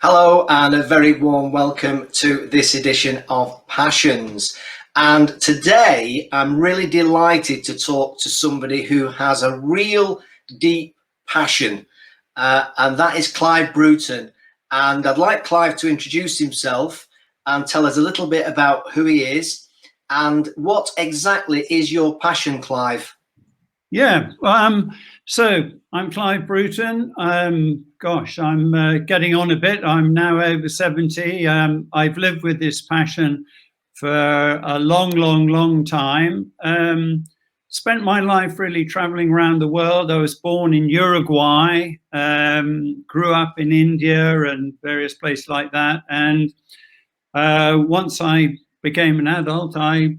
Hello and a very warm welcome to this edition of Passions. And today I'm really delighted to talk to somebody who has a real deep passion, and that is Clive Bruton. And I'd like Clive to introduce himself and tell us a little bit about who he is and what exactly is your passion, Clive? Yeah, so I'm Clive Bruton. I'm getting on a bit. I'm now over 70. I've lived with this passion for a long time. Spent my life really traveling around the world. I was born in Uruguay, grew up in India and various places like that. And once I became an adult, I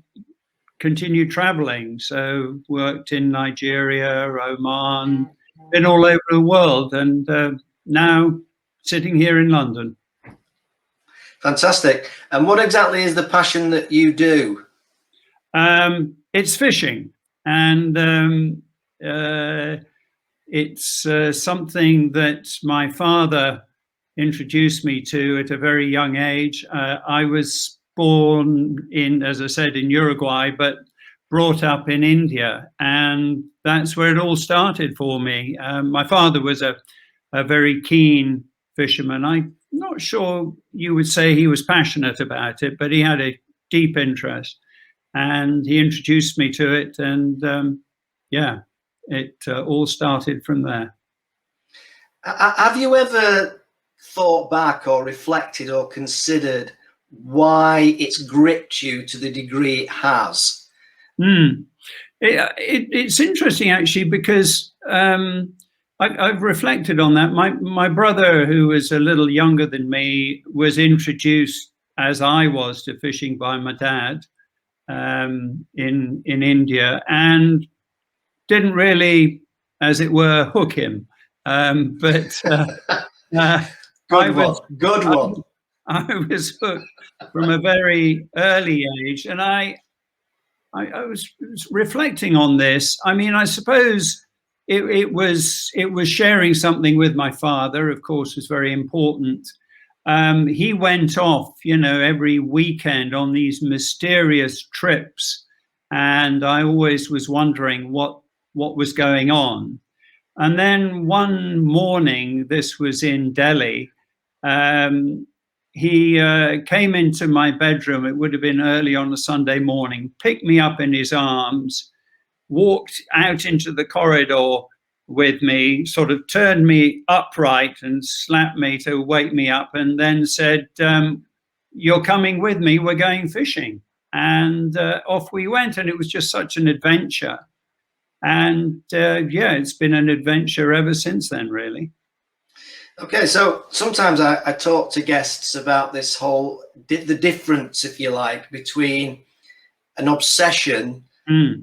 continued traveling. So worked in Nigeria, Oman, been all over the world, and now sitting here in London. Fantastic. And what exactly is the passion that you do? It's fishing, and it's something that my father introduced me to at a very young age. I was born in, as I said, in Uruguay, but brought up in India, and that's where it all started for me. My father was a very keen fisherman. I'm not sure you would say he was passionate about it, but he had a deep interest, and he introduced me to it, and it all started from there. Have you ever thought back or reflected or considered why it's gripped you to the degree it has? It's interesting, actually, because I've reflected on that. My brother, who was a little younger than me, was introduced, as I was, to fishing by my dad in India, and didn't really, as it were, hook him. Good one. I was hooked from a very early age, and I was reflecting on this. I mean, I suppose it was sharing something with my father, of course, was very important. He went off, every weekend on these mysterious trips, and I always was wondering what was going on. And then one morning, this was in Delhi, he came into my bedroom. It would have been early on a Sunday morning, picked me up in his arms, walked out into the corridor with me, sort of turned me upright and slapped me to wake me up, and then said, "You're coming with me, we're going fishing." And off we went, and it was just such an adventure. And it's been an adventure ever since then, really. Okay, so sometimes I talk to guests about this whole, the difference, if you like, between an obsession, a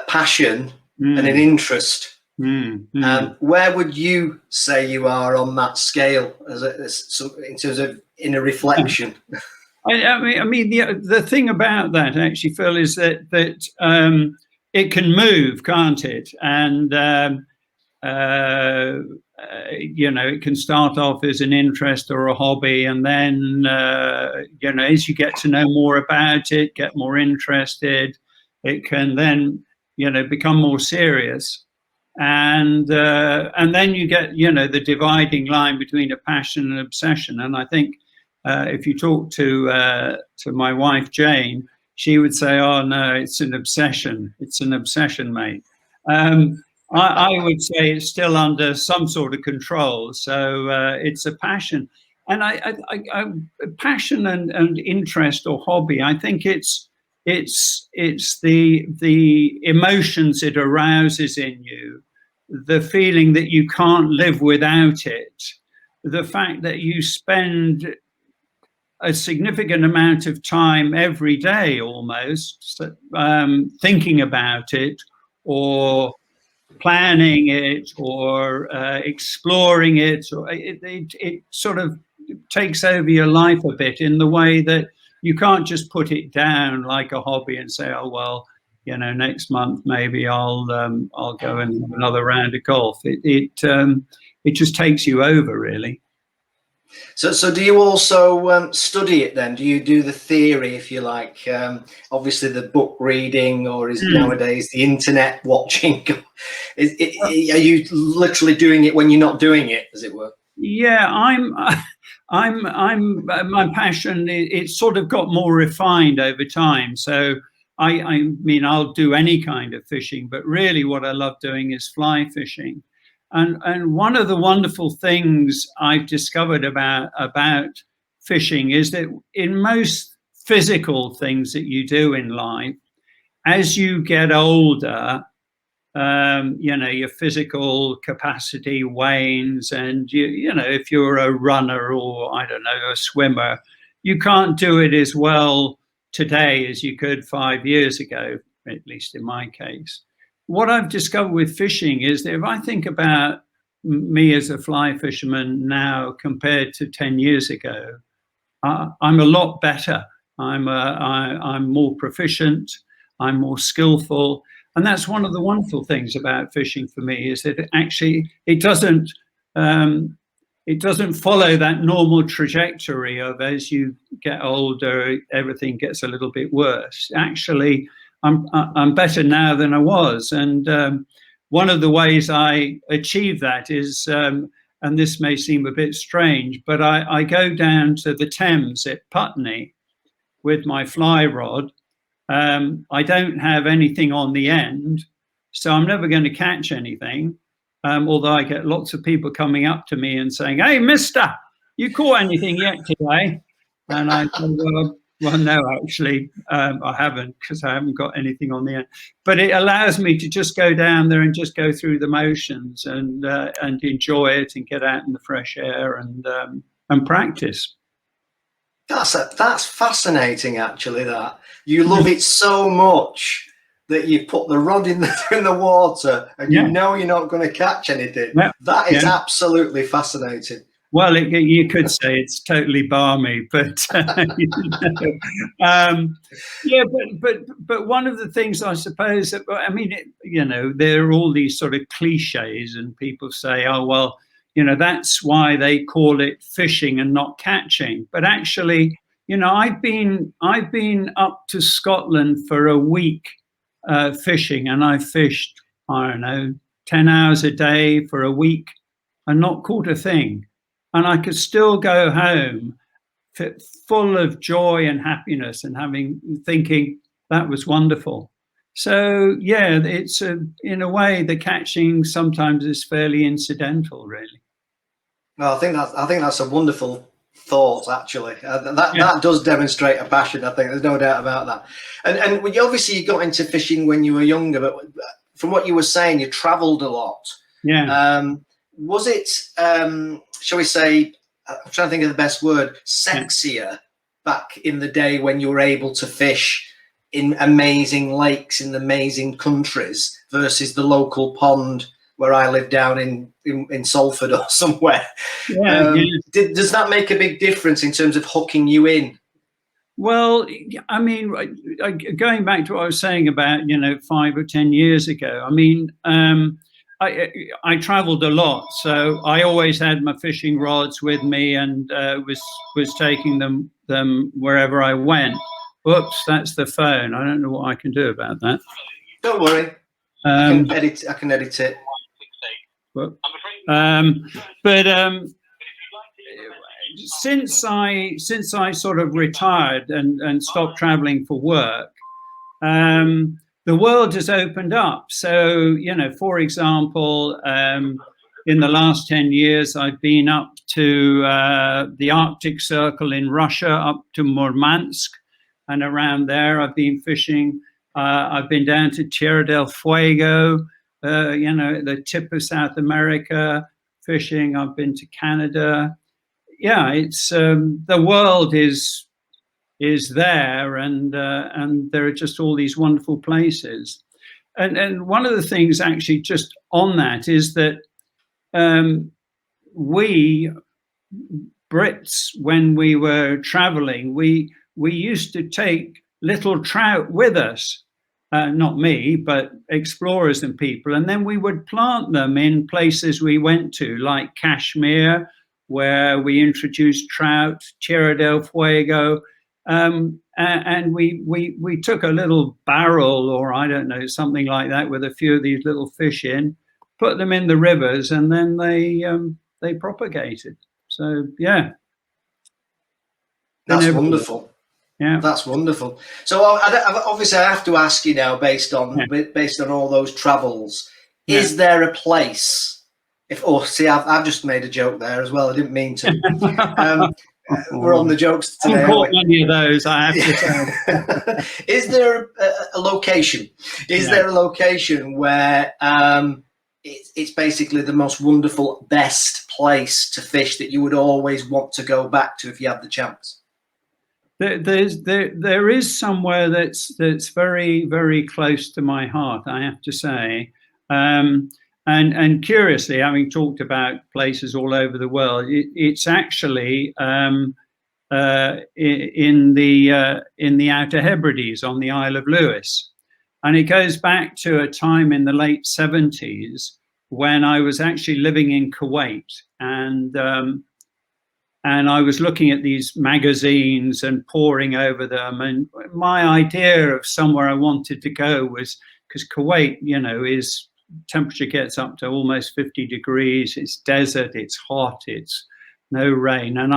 passion, and an interest. Where would you say you are on that scale, in terms of inner reflection? I mean, the thing about that, actually, Phil, is that it can move, can't it? And it can start off as an interest or a hobby, and then as you get to know more about it, get more interested, it can then become more serious, and then you get the dividing line between a passion and obsession. And I think if you talk to my wife Jane, she would say, "Oh no, it's an obsession. It's an obsession, mate." I would say it's still under some sort of control. So it's a passion, and I passion and interest or hobby. I think it's the emotions it arouses in you, the feeling that you can't live without it, the fact that you spend a significant amount of time every day almost thinking about it, or planning it, or exploring it, or it sort of takes over your life a bit, in the way that you can't just put it down like a hobby and say, "Oh well, next month maybe I'll go and have another round of golf." It just takes you over, really. So do you also study it then? Do you do the theory, if you like? Obviously, the book reading, or is nowadays the internet watching? Are you literally doing it when you're not doing it, as it were? Yeah, I'm my passion. It's sort of got more refined over time. So I mean, I'll do any kind of fishing, but really, what I love doing is fly fishing. And one of the wonderful things I've discovered about fishing is that in most physical things that you do in life, as you get older, your physical capacity wanes, and if you're a runner or I don't know, a swimmer, you can't do it as well today as you could 5 years ago, at least in my case. What I've discovered with fishing is that if I think about me as a fly fisherman now compared to 10 years ago, I'm a lot better. I'm more proficient. I'm more skillful, and that's one of the wonderful things about fishing for me is that um, it doesn't follow that normal trajectory of as you get older, everything gets a little bit worse. Actually, I'm better now than I was, and one of the ways I achieve that is. And this may seem a bit strange, but I go down to the Thames at Putney with my fly rod. I don't have anything on the end, so I'm never going to catch anything. Although I get lots of people coming up to me and saying, "Hey, mister, you caught anything yet today?" And I go, well, no, actually, I haven't, because I haven't got anything on the end. But it allows me to just go down there and just go through the motions and enjoy it and get out in the fresh air and practice. That's fascinating, actually. That you love it so much that you put the rod in the water, and you know you're not going to catch anything. Yeah. That is absolutely fascinating. Well, you could say it's totally balmy, but yeah. But one of the things I suppose that I mean, there are all these sort of cliches, and people say, "Oh, well, that's why they call it fishing and not catching." But actually, I've been up to Scotland for a week fishing, and I fished, I don't know, 10 hours a day for a week and not caught a thing. And I could still go home full of joy and happiness and thinking that was wonderful. So yeah, it's in a way the catching sometimes is fairly incidental, really. No, I think that's a wonderful thought, actually. That does demonstrate a passion. I think there's no doubt about that. And obviously you got into fishing when you were younger, but from what you were saying, you travelled a lot. Yeah. Was it, shall we say, I'm trying to think of the best word, sexier back in the day when you were able to fish in amazing lakes in amazing countries versus the local pond where I live down in Salford or somewhere? Does that make a big difference in terms of hooking you in? Well, I mean, going back to what I was saying about 5 or 10 years ago, I mean, I travelled a lot, so I always had my fishing rods with me and was taking them wherever I went. Oops, that's the phone. I don't know what I can do about that. Don't worry, I can edit it. Since I sort of retired and stopped travelling for work, the world has opened up. So, for example, in the last 10 years, I've been up to the Arctic Circle in Russia, up to Murmansk, and around there I've been fishing. I've been down to Tierra del Fuego, the tip of South America, fishing. I've been to Canada. Yeah, it's the world is there, and there are just all these wonderful places. And one of the things actually just on that is that we Brits, when we were traveling, we used to take little trout with us, not me, but explorers and people, and then we would plant them in places we went to, like Kashmir where we introduced trout, Tierra del Fuego, and we took a little barrel, or I don't know, something like that, with a few of these little fish in, put them in the rivers, and then they propagated. So yeah, That's wonderful. Yeah, that's wonderful. So obviously, I have to ask you now, based on all those travels, is there a place? I've just made a joke there as well. I didn't mean to. We're on the jokes today. I've caught many of those, I have to say. Is there a location? Is there a location where it's basically the most wonderful, best place to fish that you would always want to go back to if you had the chance? There is somewhere that's very, very close to my heart, I have to say. And curiously, having talked about places all over the world, it's actually in the Outer Hebrides on the Isle of Lewis, and it goes back to a time in the late 70s when I was actually living in Kuwait, and I was looking at these magazines and poring over them. And my idea of somewhere I wanted to go was, because Kuwait, is temperature gets up to almost 50 degrees. It's desert, it's hot, it's no rain. And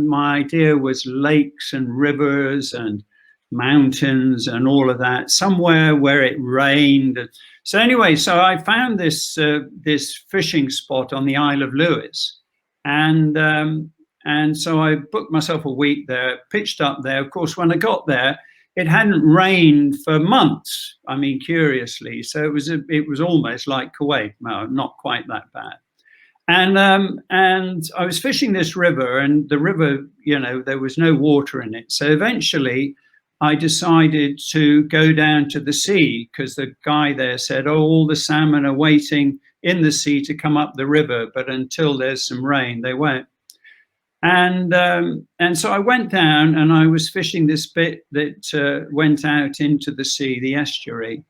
my idea was lakes and rivers and mountains and all of that, somewhere where it rained. So anyway, so I found this fishing spot on the Isle of Lewis. And so I booked myself a week there, pitched up there. Of course, when I got there, it hadn't rained for months. I mean, curiously. So it was almost like Kuwait. No, not quite that bad. And I was fishing this river, and the river, there was no water in it. So eventually I decided to go down to the sea, because the guy there said, oh, all the salmon are waiting in the sea to come up the river, but until there's some rain, they won't. And so I went down, and I was fishing this bit that went out into the sea, the estuary,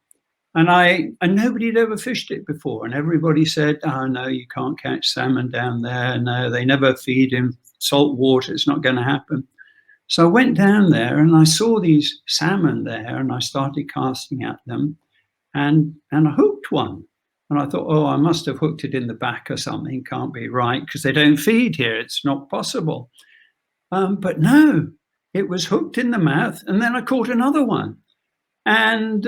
and nobody had ever fished it before, and everybody said, "Oh no, you can't catch salmon down there. No, they never feed in salt water. It's not going to happen." So I went down there, and I saw these salmon there, and I started casting at them, and I hooked one. And I thought, oh, I must have hooked it in the back or something. Can't be right, because they don't feed here. It's not possible. But no, it was hooked in the mouth. And then I caught another one. And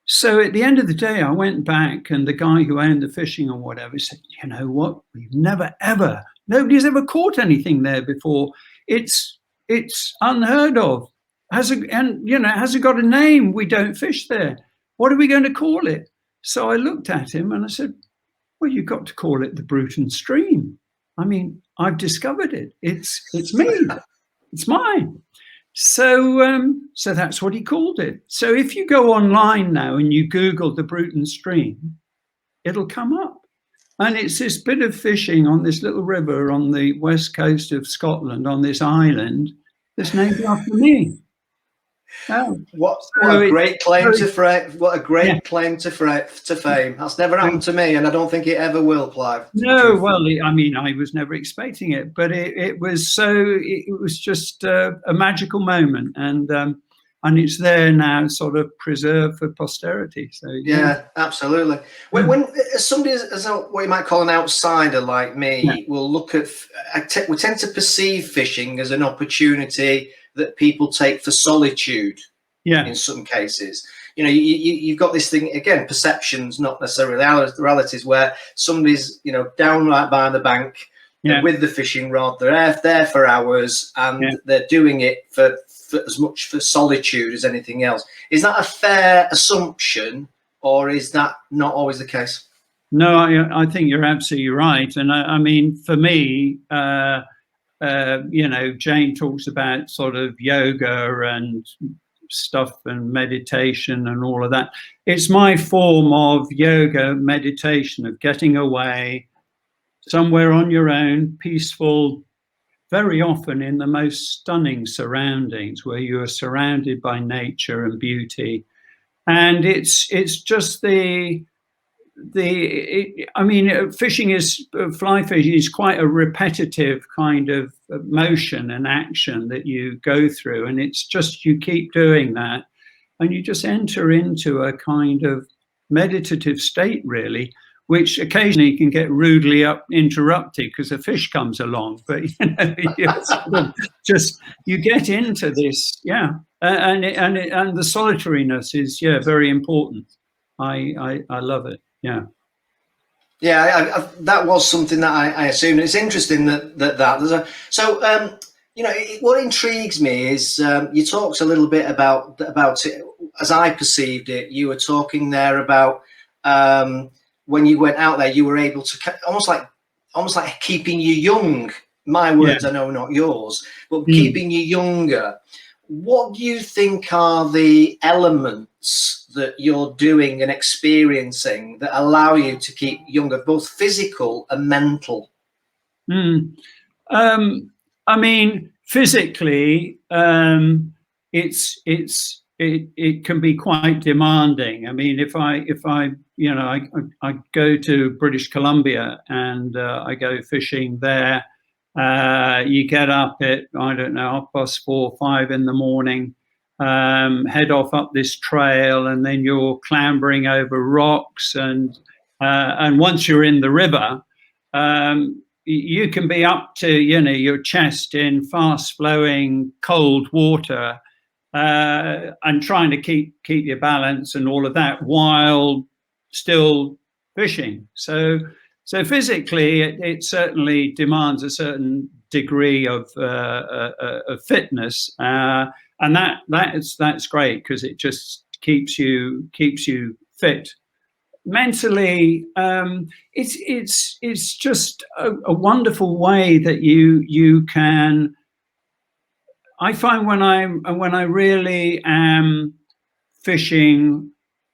so at the end of the day, I went back, and the guy who owned the fishing or whatever said, you know what? Nobody's ever caught anything there before. It's unheard of. Has it got a name? We don't fish there. What are we going to call it? So I looked at him and I said, well, you've got to call it the Bruton Stream. I mean, I've discovered it. It's me. It's mine. So that's what he called it. So if you go online now and you Google the Bruton Stream, it'll come up. And it's this bit of fishing on this little river on the west coast of Scotland, on this island, that's named after me. Oh. What a great claim to fame! What a great claim to fame! That's never happened to me, and I don't think it ever will, Clive. No, well, I mean, I was never expecting it, but it was just a magical moment, and it's there now, sort of preserved for posterity. So yeah, absolutely. When somebody as what you might call an outsider like me will look at, we tend to perceive fishing as an opportunity that people take for solitude. In some cases, you've got this thing again, perceptions, not necessarily realities, where somebody's down right by the bank with the fishing rod, they're there for hours, and they're doing it for as much for solitude as anything else. Is that a fair assumption, or is that not always the case? No, I think you're absolutely right. And I mean, for me, Jane talks about sort of yoga and stuff and meditation and all of that. It's my form of yoga meditation, of getting away somewhere on your own, peaceful, very often in the most stunning surroundings where you are surrounded by nature and beauty. And it's just the I mean, fly fishing is quite a repetitive kind of motion and action that you go through, and it's just you keep doing that, and you just enter into a kind of meditative state, really, which occasionally can get rudely interrupted because a fish comes along. But you sort of just you get into this, yeah, and the solitariness is very important. I love it. Yeah. Yeah, that was something that I assumed. It's interesting that there's a what intrigues me is you talked a little bit about it as I perceived it. You were talking there about when you went out there, you were able to almost like keeping you young. My words, I know, not yours, but keeping you younger. What do you think are the elements that you're doing and experiencing that allow you to keep younger, both physical and mental? I mean, physically, it can be quite demanding. I mean, if I I go to British Columbia and I go fishing there. You get up at, I don't know, 4:30, 5 in the morning, head off up this trail, and then you're clambering over rocks. And once you're in the river, you can be up to, your chest in fast flowing cold water, and trying to keep your balance and all of that while still fishing. So physically, it certainly demands a certain degree of fitness, and that's great because it just keeps you fit. Mentally, it's just a wonderful way that you can. I find when I really am fishing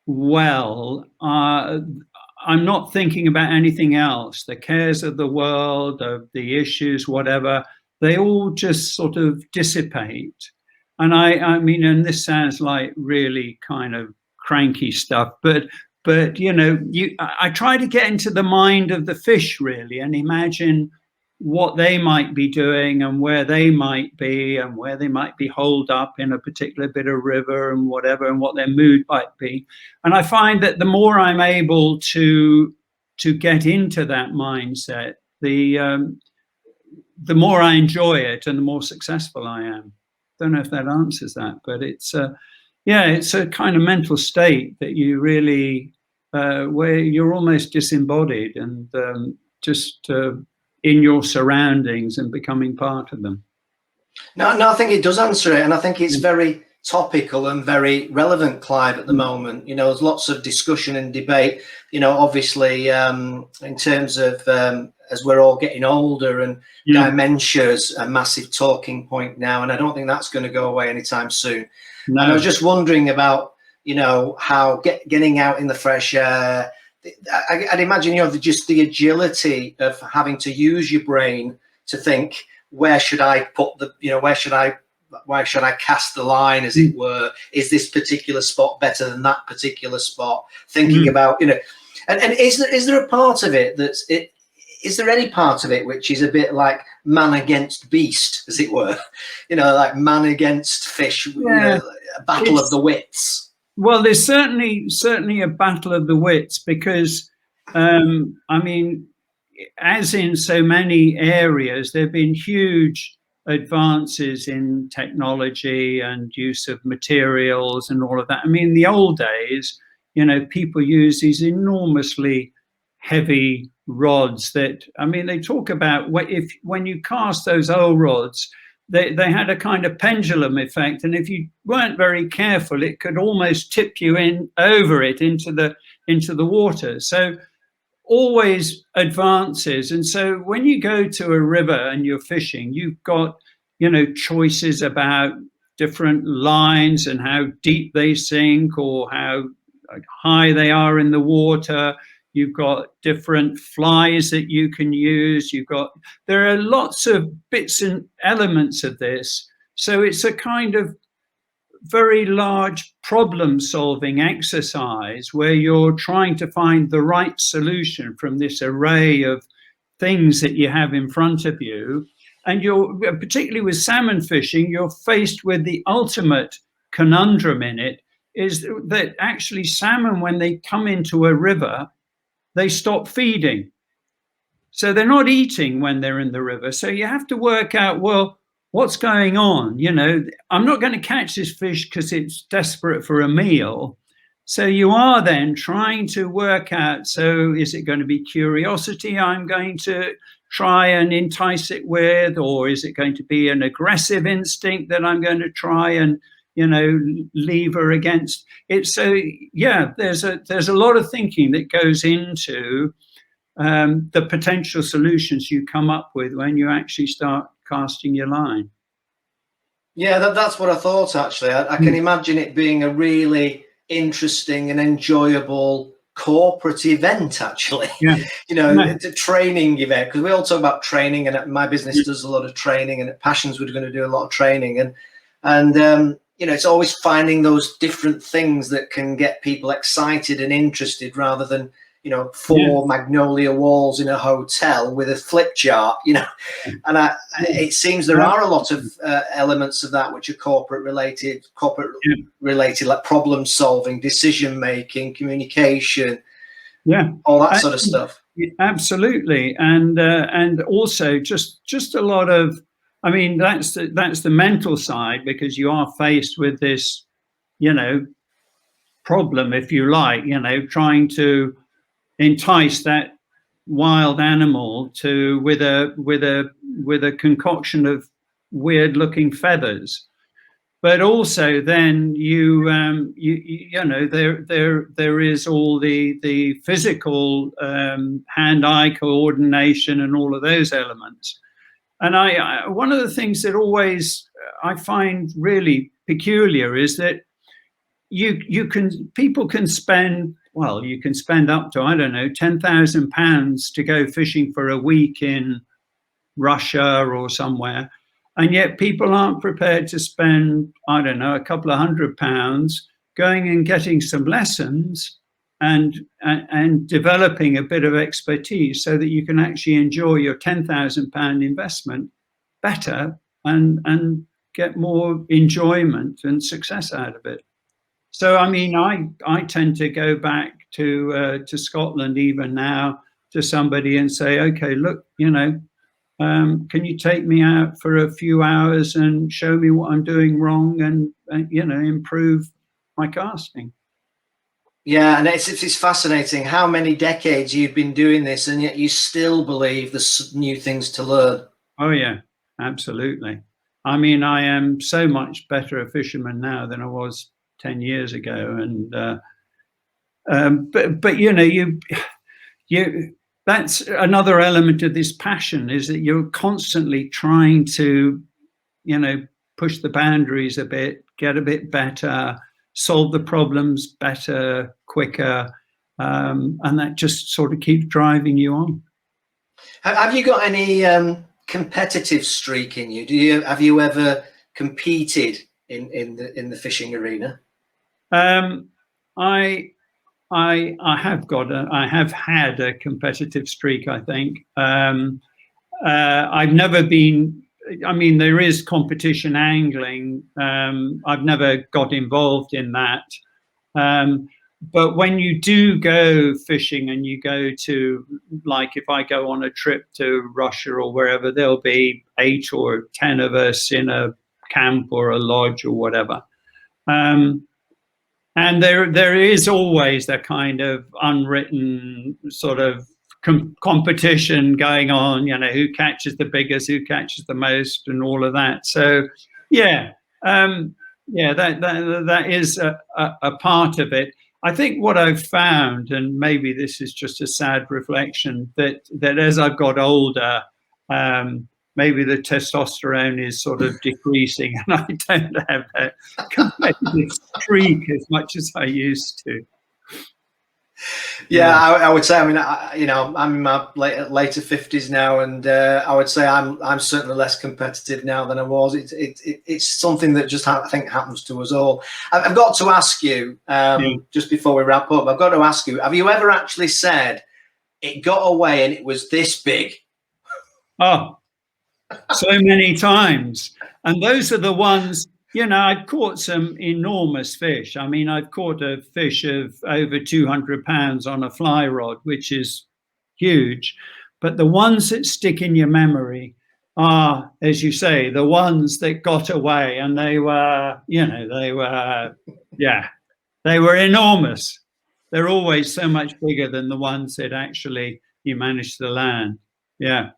well, I'm not thinking about anything else. The cares of the world, of the issues, whatever, they all just sort of dissipate. And I mean, and this sounds like really kind of cranky stuff, but I try to get into the mind of the fish really and imagine what they might be doing and where they might be and where they might be holed up in a particular bit of river and whatever, and what their mood might be. And I find that the more I'm able to get into that mindset, the more I enjoy it and the more successful I am. Don't know if that answers that, but it's a kind of mental state that you really where you're almost disembodied and just in your surroundings and becoming part of them. No, I think it does answer it, and I think it's very topical and very relevant, Clive, at the moment. There's lots of discussion and debate, obviously, in terms of as we're all getting older, and dementia is a massive talking point now, and I don't think that's going to go away anytime soon. No. And I was just wondering about, how getting out in the fresh air, I'd imagine, just the agility of having to use your brain to think, where should I put where should I cast the line, as it were? Is this particular spot better than that particular spot? Thinking about, and is there a part of it is there any part of it which is a bit like man against beast, as it were? Like man against fish, a battle of the wits. Well, there's certainly a battle of the wits because, I mean, as in so many areas, there have been huge advances in technology and use of materials and all of that. I mean, in the old days, people use these enormously heavy rods that, I mean, they talk about when you cast those old rods, they had a kind of pendulum effect, and if you weren't very careful, it could almost tip you over it into the water. So always advances. And so when you go to a river and you're fishing, you've got choices about different lines and how deep they sink or how high they are in the water. You've got different flies that you can use. There are lots of bits and elements of this. So it's a kind of very large problem-solving exercise where you're trying to find the right solution from this array of things that you have in front of you. And you're, particularly with salmon fishing, you're faced with the ultimate conundrum in it, is that actually salmon, when they come into a river, they stop feeding. So they're not eating when they're in the river. So you have to work out, well, what's going on? You know, I'm not going to catch this fish because it's desperate for a meal. So you are then trying to work out, so is it going to be curiosity I'm going to try and entice it with, or is it going to be an aggressive instinct that I'm going to try and, you know, lever against it? So yeah, there's a lot of thinking that goes into the potential solutions you come up with when you actually start casting your line. Yeah, that's what I thought, actually. I can imagine it being a really interesting and enjoyable corporate event, actually. Yeah. You know, it's a training event, because we all talk about training, and my business does a lot of training, and at Passions we're going to do a lot of training, and you know, it's always finding those different things that can get people excited and interested, rather than, you know, four magnolia walls in a hotel with a flip chart, you know. And it seems there are a lot of elements of that which are corporate related, like problem solving, decision making, communication, all that sort of stuff. Absolutely. And also just a lot of, I mean, that's the mental side, because you are faced with this, you know, problem, if you like, you know, trying to entice that wild animal to with a concoction of weird looking feathers. But also then you know, there is all the physical hand-eye coordination and all of those elements. And I one of the things that always I find really peculiar is that people can spend, well, you can spend up to, I don't know, £10,000 to go fishing for a week in Russia or somewhere. And yet people aren't prepared to spend, I don't know, a couple of £100 going and getting some lessons and developing a bit of expertise so that you can actually enjoy your £10,000 investment better and get more enjoyment and success out of it. So, I mean, I tend to go back to Scotland even now to somebody and say, okay, look, you know, can you take me out for a few hours and show me what I'm doing wrong and you know, improve my casting? Yeah, and it's fascinating how many decades you've been doing this, and yet you still believe there's new things to learn. Oh yeah, absolutely. I mean, I am so much better a fisherman now than I was 10 years ago, and but you know, you that's another element of this passion, is that you're constantly trying to, you know, push the boundaries a bit, get a bit better, solve the problems better, quicker, and that just sort of keeps driving you on. Have you got any competitive streak in you? Have you ever competed in the fishing arena? I have had a competitive streak, I think. I've never been, I mean, there is competition angling. I've never got involved in that. But when you do go fishing and you go to, like, if I go on a trip to Russia or wherever, there'll be 8 or 10 of us in a camp or a lodge or whatever. And there is always that kind of unwritten sort of competition going on, you know, who catches the biggest, who catches the most, and all of that. So, yeah, that is a part of it. I think what I've found, and maybe this is just a sad reflection, that as I've got older, maybe the testosterone is sort of decreasing, and I don't have that competitive streak as much as I used to. Yeah, I would say. I mean, I'm in my later 50s now, and I would say I'm certainly less competitive now than I was. It's something that just I think happens to us all. I've got to ask you, Yeah. just before we wrap up, I've got to ask you: have you ever actually said it got away and it was this big? Oh, so many times. And those are the ones, I've caught some enormous fish. I mean, I've caught a fish of over 200 pounds on a fly rod, which is huge. But the ones that stick in your memory are, as you say, the ones that got away, and they were, yeah, they were enormous. They're always so much bigger than the ones that actually you managed to land. Yeah.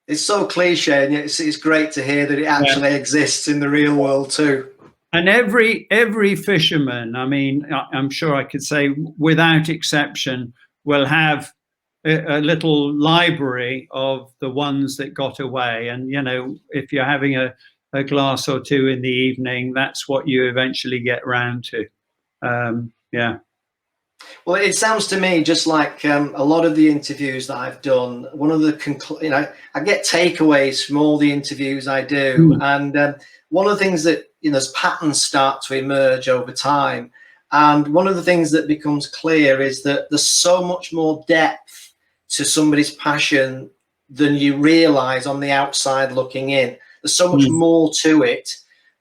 It's so cliche, and it's great to hear that it actually exists in the real world too. And every fisherman, I mean, I'm sure I could say without exception, will have a little library of the ones that got away. And, if you're having a glass or two in the evening, that's what you eventually get round to. Yeah. Well, it sounds to me just like a lot of the interviews that I've done. One of the I get takeaways from all the interviews I do, and one of the things that as patterns start to emerge over time, and one of the things that becomes clear is that there's so much more depth to somebody's passion than you realise on the outside looking in. There's so much more to it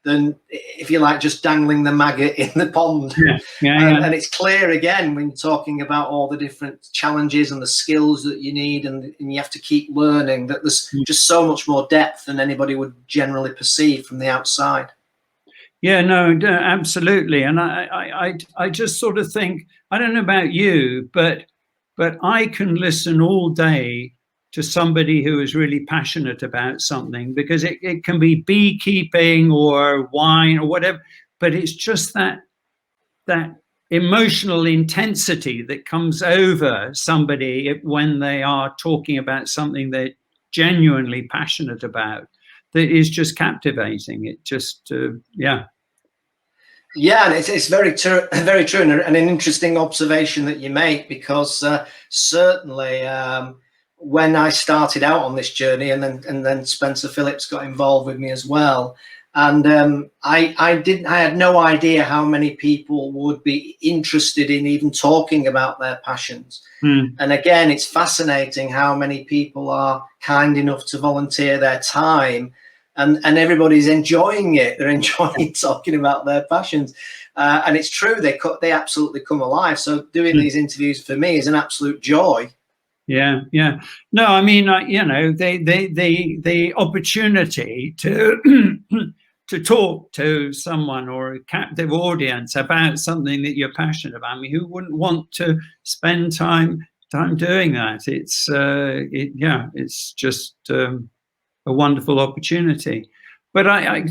than, if you like, just dangling the maggot in the pond. And it's clear again when you're talking about all the different challenges and the skills that you need, and you have to keep learning, that there's just so much more depth than anybody would generally perceive from the outside. Yeah, no, absolutely. And I just sort of think, I don't know about you, but I can listen all day to somebody who is really passionate about something, because it can be beekeeping or wine or whatever, but it's just that emotional intensity that comes over somebody when they are talking about something they're genuinely passionate about, that is just captivating. It just, yeah. Yeah, and it's very true, and an interesting observation that you make, because certainly when I started out on this journey, and then Spencer Phillips got involved with me as well, and I had no idea how many people would be interested in even talking about their passions. And again, it's fascinating how many people are kind enough to volunteer their time. And everybody's enjoying it. They're enjoying talking about their passions, and it's true. They absolutely come alive. So doing these interviews for me is an absolute joy. Yeah. No, I mean, the opportunity to to talk to someone or a captive audience about something that you're passionate about. I mean, who wouldn't want to spend time doing that? It's it's just a wonderful opportunity. But I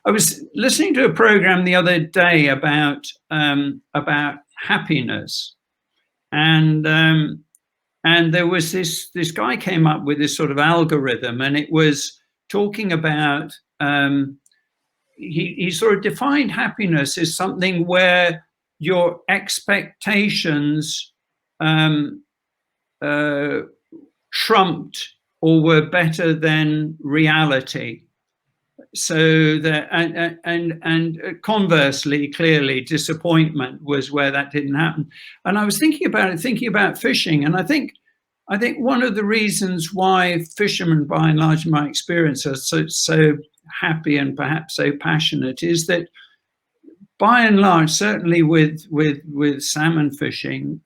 was listening to a program the other day about happiness, and there was this guy came up with this sort of algorithm, and it was talking about he sort of defined happiness as something where your expectations trumped or were better than reality. So that and conversely, clearly, disappointment was where that didn't happen. And I was thinking about fishing, and I think one of the reasons why fishermen, by and large, in my experience, are so happy and perhaps so passionate is that, by and large, certainly with salmon fishing,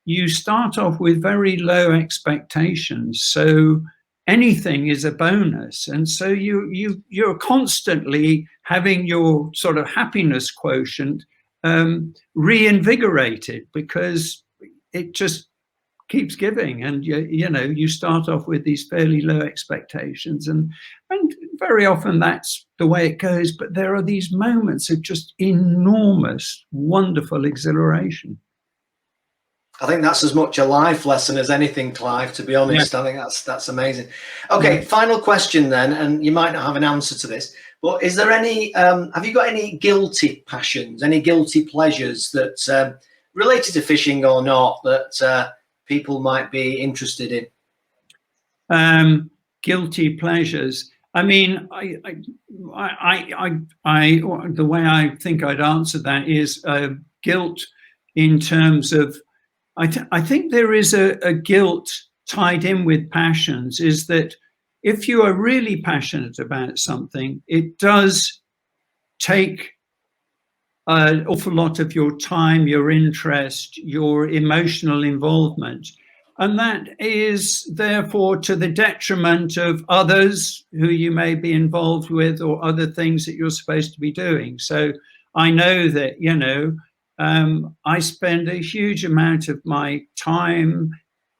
you start off with very low expectations, so anything is a bonus, and so you're constantly having your sort of happiness quotient reinvigorated, because it just keeps giving, and you start off with these fairly low expectations, and very often that's the way it goes. But there are these moments of just enormous, wonderful exhilaration. I think that's as much a life lesson as anything, Clive, to be honest. I think that's amazing. Okay, final question then, and you might not have an answer to this, But is there any, have you got any guilty passions, any guilty pleasures that related to fishing or not, that people might be interested in? Guilty pleasures. I mean, the way I think I'd answer that is guilt in terms of, I think there is a guilt tied in with passions, is that if you are really passionate about something, it does take an awful lot of your time, your interest, your emotional involvement. And that is therefore to the detriment of others who you may be involved with or other things that you're supposed to be doing. So I know that, you know, I spend a huge amount of my time,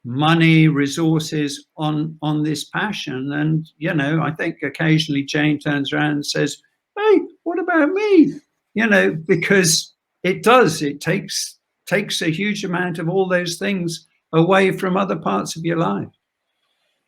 money, resources on this passion. And, you know, I think occasionally Jane turns around and says, hey, what about me? You know, because it takes a huge amount of all those things away from other parts of your life.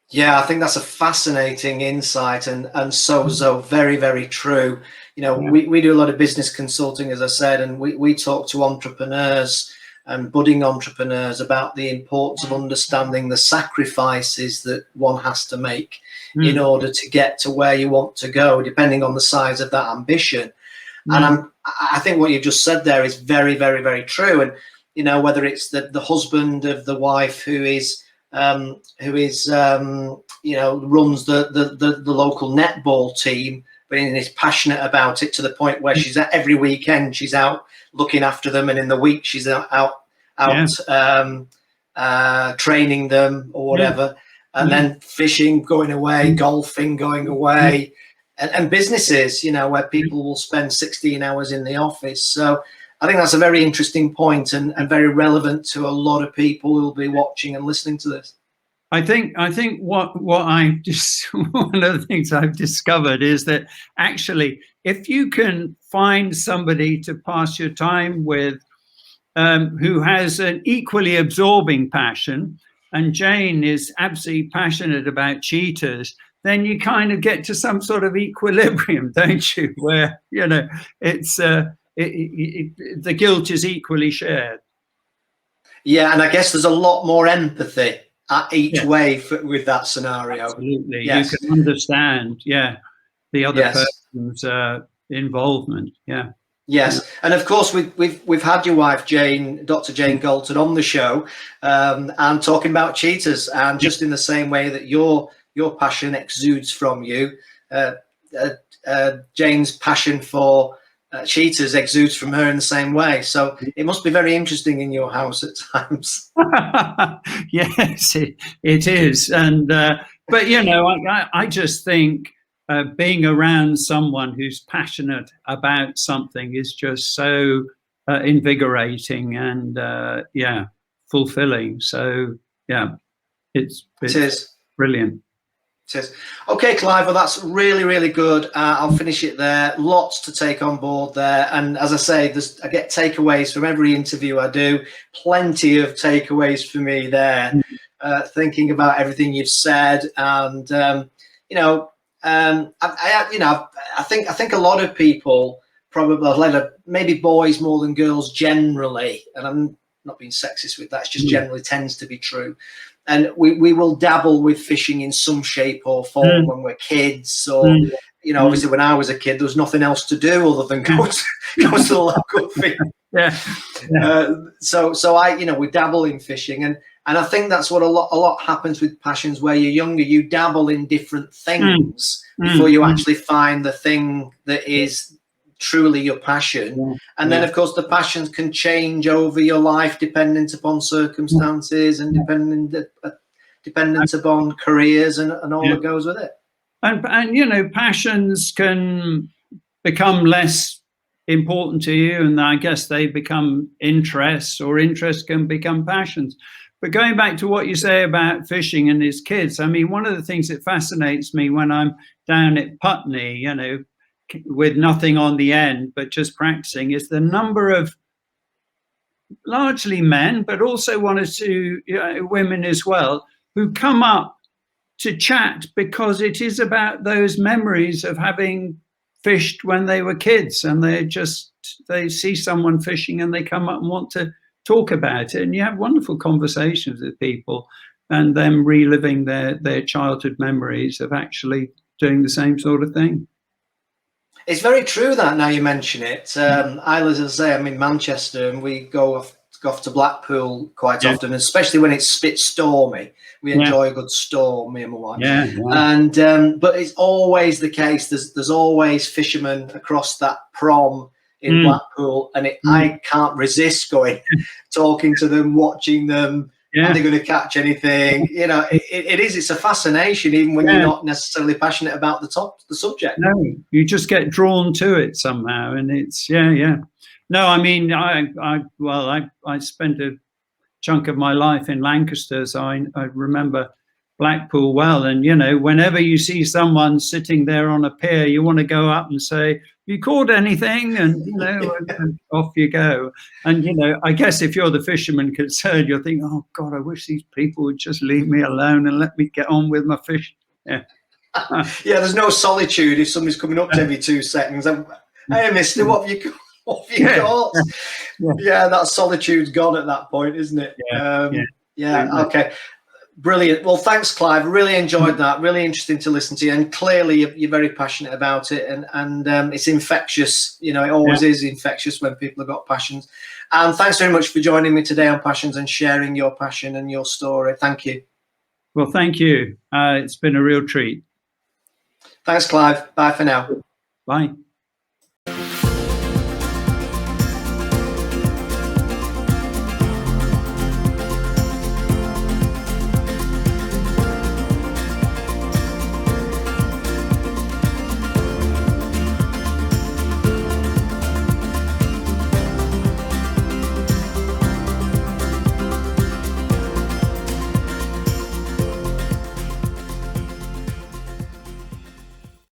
Yeah, I think that's a fascinating insight, and so very, very true. You know, Yeah. we do a lot of business consulting, as I said, and we talk to entrepreneurs and budding entrepreneurs about the importance of understanding the sacrifices that one has to make in order to get to where you want to go, depending on the size of that ambition. And I think what you've just said there is very, very, very true. And you know, whether it's the husband of the wife who is you know, runs the local netball team, but is passionate about it to the point where she's at every weekend she's out looking after them, and in the week she's out training them or whatever, and then fishing, going away, golfing, going away. And businesses, you know, where people will spend 16 hours in the office. So I think that's a very interesting point, and very relevant to a lot of people who will be watching and listening to this. I think what I just one of the things I've discovered is that actually, if you can find somebody to pass your time with who has an equally absorbing passion, and Jane is absolutely passionate about cheetahs, then you kind of get to some sort of equilibrium, don't you? Where, you know, it's the guilt is equally shared. Yeah, and I guess there's a lot more empathy at each way with that scenario. Absolutely, yes. You can understand, the other person's involvement. Yeah. Yes, and of course we've had your wife Jane, Dr. Jane Galton, on the show, and talking about cheetahs, and just in the same way that your passion exudes from you, Jane's passion for cheetahs exudes from her in the same way. So it must be very interesting in your house at times. Yes, it is, and but you know, I just think being around someone who's passionate about something is just so invigorating and fulfilling. So it is brilliant. Okay, Clive, well, that's really, really good. I'll finish it there. Lots to take on board there. And as I say, I get takeaways from every interview I do. Plenty of takeaways for me there, thinking about everything you've said. And, you know, I think a lot of people probably, maybe boys more than girls generally, and I'm not being sexist with that, it's just generally tends to be true. And we will dabble with fishing in some shape or form when we're kids, or you know, obviously when I was a kid, there was nothing else to do other than go to the local fish. So I, you know, we dabble in fishing, and I think that's what a lot happens with passions. Where you're younger, you dabble in different things before you actually find the thing that is truly your passion. And then of course the passions can change over your life dependent upon circumstances and dependent upon careers and all that goes with it. And you know, passions can become less important to you, and I guess they become interests, or interests can become passions. But going back to what you say about fishing and his kids, I mean, one of the things that fascinates me when I'm down at Putney, you know, with nothing on the end, but just practicing, is the number of largely men, but also one or two women as well, who come up to chat, because it is about those memories of having fished when they were kids, and they see someone fishing and they come up and want to talk about it, and you have wonderful conversations with people and them reliving their childhood memories of actually doing the same sort of thing. It's very true that now you mention it. As I say, I'm in Manchester and we go off to Blackpool quite often, especially when it's a bit stormy. We enjoy a good storm, me and my wife. And but it's always the case. There's always fishermen across that prom in Blackpool, and I can't resist talking to them, watching them. Are they going to catch anything? You know, it's a fascination, even when you're not necessarily passionate about the subject. No, you just get drawn to it somehow, and it's No, I mean, I spent a chunk of my life in Lancaster, so I remember Blackpool well. And you know, whenever you see someone sitting there on a pier, you want to go up and say, "You caught anything?" And you know, and off you go. And you know, I guess if you're the fisherman concerned, you're thinking, "Oh God, I wish these people would just leave me alone and let me get on with my fish." Yeah. There's no solitude if somebody's coming up to every 2 seconds. Hey, mister, what have you got? That solitude's gone at that point, isn't it? Okay. Brilliant. Well, thanks, Clive. Really enjoyed that. Really interesting to listen to you. And clearly you're very passionate about it. And it's infectious. You know, it always is infectious when people have got passions. And thanks very much for joining me today on Passions and sharing your passion and your story. Thank you. Well, thank you. It's been a real treat. Thanks, Clive. Bye for now. Bye.